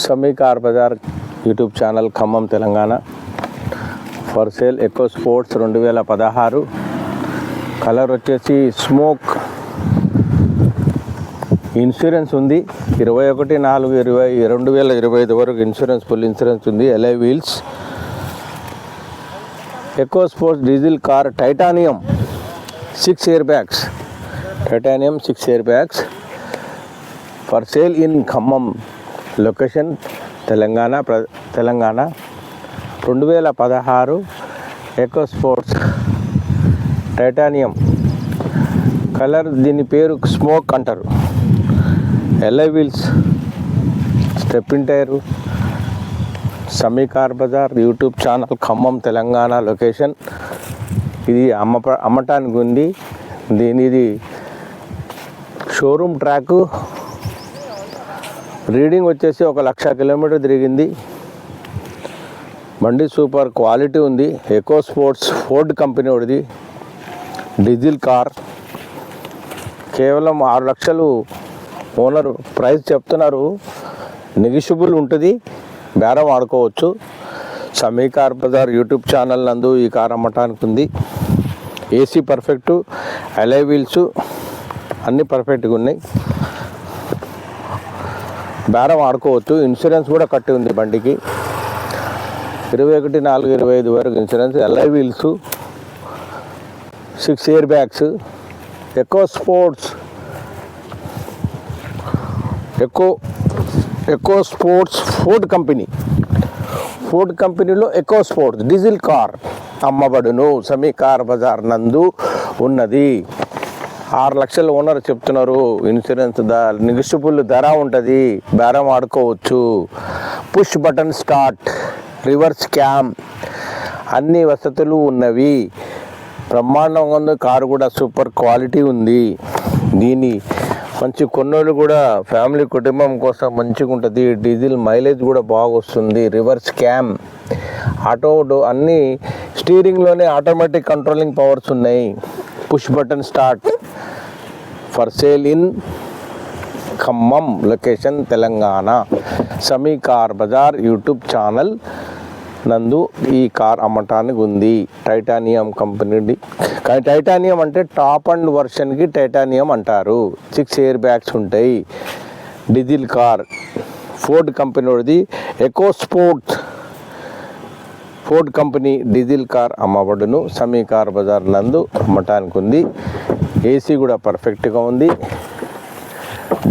Shami car bazaar YouTube channel Khammam Telangana. For sale eco sports 2016. Colour వచ్చేసి smoke. Insurance ఉంది 21/4/2025 వరకు insurance, full insurance ఉంది. Alloy wheels. Eco sports diesel car, titanium 6 air bags. Titanium 6 air bags for sale in Khammam location Telangana. 2016 eco sports titanium colour. దీని పేరు smoke అంటారు. Alloy wheels, stepney tyre. Sami car bazaar YouTube channel Khammam Telangana location. ఇది అమ్మటానికి ఉంది. దీనిది showroom track. Reading వచ్చేసి 1,00,000 kilometre తిరిగింది. బండి సూపర్ క్వాలిటీ ఉంది. ఎకో స్పోర్ట్స్ ఫోర్డ్ కంపెనీ వాడిది డీజిల్ కార్. కేవలం 6 లక్షలు ఓనర్ ప్రైస్ చెప్తున్నారు. నెగిషియబుల్ ఉంటుంది, బేరం ఆడుకోవచ్చు. Sami car bazaar YouTube channel నందు ఈ కార్ అమ్మటానికి ఉంది. ఏసీ పర్ఫెక్టు, అలై వీల్స్ అన్నీ పర్ఫెక్ట్గా ఉన్నాయి, బేరం ఆడుకోవచ్చు. ఇన్సూరెన్స్ కూడా కట్టి ఉంది బండికి. 21/4/25 వరకు insurance. Alloy wheels, 6 air bags. Eco sports Ford కంపెనీలో ఎకో స్పోర్ట్స్ డీజిల్ కార్ అమ్మబడును. సమీ కార్ బజార్ నందు ఉన్నది. 6 లక్షలు ఓనర్ చెప్తున్నారు. ఇన్సూరెన్స్ నెగిషియబుల్ ధర ఉంటుంది, బేరం ఆడుకోవచ్చు. Push button start, reverse cam, అన్ని వసతులు ఉన్నవి. బ్రహ్మాండంగా ఉంది. కారు కూడా సూపర్ క్వాలిటీ ఉంది. దీని మంచి కొన్నోళ్ళు కూడా ఫ్యామిలీ కుటుంబం కోసం మంచిగా ఉంటుంది. డీజిల్ మైలేజ్ కూడా బాగా వస్తుంది. రివర్స్ క్యామ్, ఆటో అన్నీ స్టీరింగ్లోనే ఆటోమేటిక్ కంట్రోలింగ్ పవర్స్ ఉన్నాయి. Push button start. For sale in Khammam location Telangana. Sami car bazaar YouTube channel నందు ఈ కార్ అమ్మటానికి ఉంది. Titanium company. టైటానియం అంటే టాప్ అండ్ వర్షన్కి టైటానియం అంటారు. 6 ఎయిర్ బ్యాగ్స్ ఉంటాయి. డీజిల్ కార్ ఫోర్డ్ కంపెనీది. Eco sports Ford company diesel car అమ్మబడును. సమీ కార్ బజార్ నందు అమ్మటానికి ఉంది. ఏసీ కూడా పర్ఫెక్ట్గా ఉంది.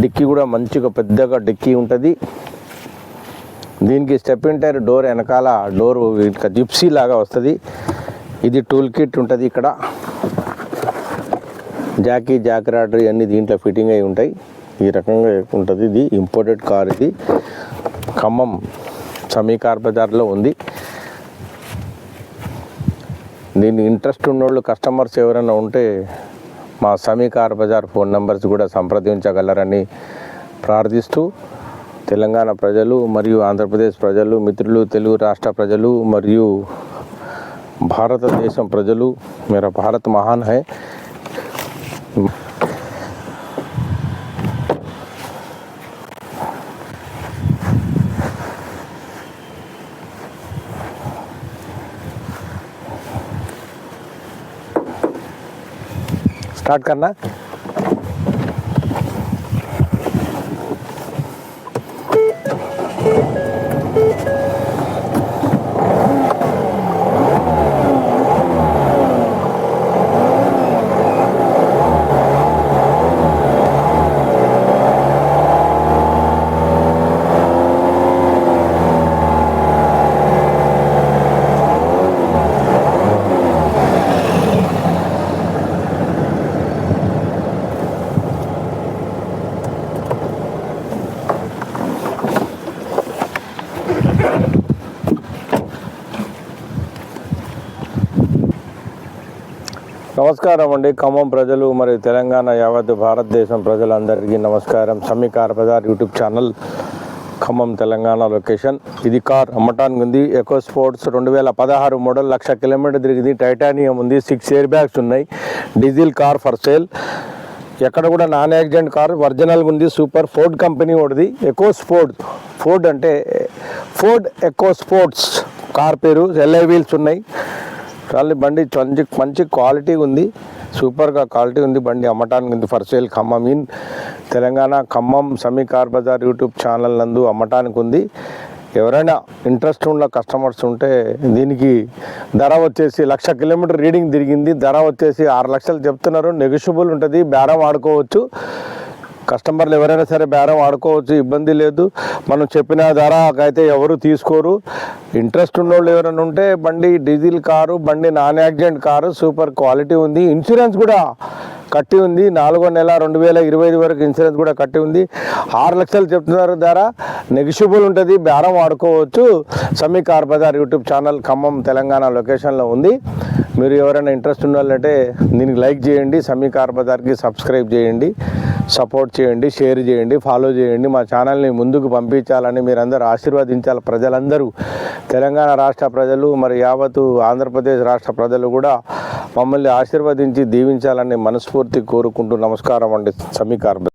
డిక్కీ కూడా మంచిగా పెద్దగా డిక్కీ ఉంటుంది. దీనికి స్టెప్పిన్ టైర్ డోర్ వెనకాల డోర్ ఇంకా జిప్సీ లాగా వస్తుంది. ఇది టూల్ కిట్ ఉంటుంది. ఇక్కడ జాక్ రాడ్ అన్నీ దీంట్లో ఫిట్టింగ్ అయి ఉంటాయి. ఈ రకంగా ఉంటుంది. ఇది ఇంపోర్టెడ్ కార్. ఇది ఖమ్మం సమీ కార్ బజార్లో ఉంది. దీన్ని ఇంట్రెస్ట్ ఉన్నోళ్ళు కస్టమర్స్ ఎవరైనా ఉంటే మా సమీ కార్ బజార్ ఫోన్ నెంబర్స్ కూడా సంప్రదించగలరని ప్రార్థిస్తూ, తెలంగాణ ప్రజలు మరియు ఆంధ్రప్రదేశ్ ప్రజలు, మిత్రులు, తెలుగు రాష్ట్ర ప్రజలు మరియు భారతదేశం ప్రజలు, మేరా భారత్ మహాన్ హై. स्टार्ट करना. నమస్కారం అండి. ఖమ్మం ప్రజలు మరియు తెలంగాణ యావత్ భారతదేశం ప్రజలందరికీ నమస్కారం. Sami car bazaar YouTube channel Khammam Telangana location. ఇది కార్ అమ్మటానికి ఉంది. ఎకో స్పోర్ట్స్ 2016 మోడల్, 1,00,000 కిలోమీటర్ తిరిగింది. టైటానియం ఉంది. 6 ఎయిర్ బ్యాగ్స్ ఉన్నాయి. Diesel car for sale. ఎక్కడ కూడా నాన్ యాక్సిడెంట్ కారు ఒరిజినల్గా ఉంది. సూపర్ ఫోర్డ్ కంపెనీ ఒకటిది, ఎకో స్పోర్ట్. ఫోర్డ్ అంటే ఫోర్డ్ ఎకో స్పోర్ట్స్ కార్ పేరు. ఎల్ఐ వీల్స్ ఉన్నాయి. చాలా బండి మంచి క్వాలిటీ ఉంది, సూపర్గా క్వాలిటీ ఉంది. బండి అమ్మటానికి ఉంది. For sale Khammam in Telangana, Khammam Sami car bazaar YouTube channel నందు అమ్మటానికి ఉంది. ఎవరైనా ఇంట్రెస్ట్ ఉన్న కస్టమర్స్ ఉంటే దీనికి ధర వచ్చేసి 1,00,000 కిలోమీటర్ రీడింగ్ తిరిగింది. ధర వచ్చేసి 6 లక్షలు చెప్తున్నారు. నెగోషియబుల్ ఉంటుంది, బేరం ఆడుకోవచ్చు. కస్టమర్లు ఎవరైనా సరే బేరం ఆడుకోవచ్చు, ఇబ్బంది లేదు. మనం చెప్పిన ధరకైతే ఎవరు తీసుకోరు. ఇంట్రెస్ట్ ఉన్నోళ్ళు ఎవరైనా ఉంటే బండి డీజిల్ కారు, బండి non accident car, super quality ఉంది. ఇన్సూరెన్స్ కూడా కట్టి ఉంది. 4వ నెల 2025 వరకు ఇన్సూరెన్స్ కూడా కట్టి ఉంది. 6 లక్షలు చెప్తున్నారు ధర, నెగిషియబుల్ ఉంటుంది, బేరం ఆడుకోవచ్చు. Sami car bazaar YouTube channel Khammam Telangana లొకేషన్లో ఉంది. మీరు ఎవరైనా ఇంట్రెస్ట్ ఉండాలంటే దీనికి లైక్ చేయండి, సమీ కార్ బజార్కి సబ్స్క్రైబ్ చేయండి, సపోర్ట్ చేయండి, షేర్ చేయండి, ఫాలో చేయండి. మా ఛానల్ని ముందుకు పంపించాలని మీరందరూ ఆశీర్వదించాలి. ప్రజలందరూ, తెలంగాణ రాష్ట్ర ప్రజలు, మరి యావత్తు ఆంధ్రప్రదేశ్ రాష్ట్ర ప్రజలు కూడా మమ్మల్ని ఆశీర్వదించి దీవించాలని మనస్ఫూర్తి కోరుకుంటూ నమస్కారం అండి. సమీ కార్ బజార్.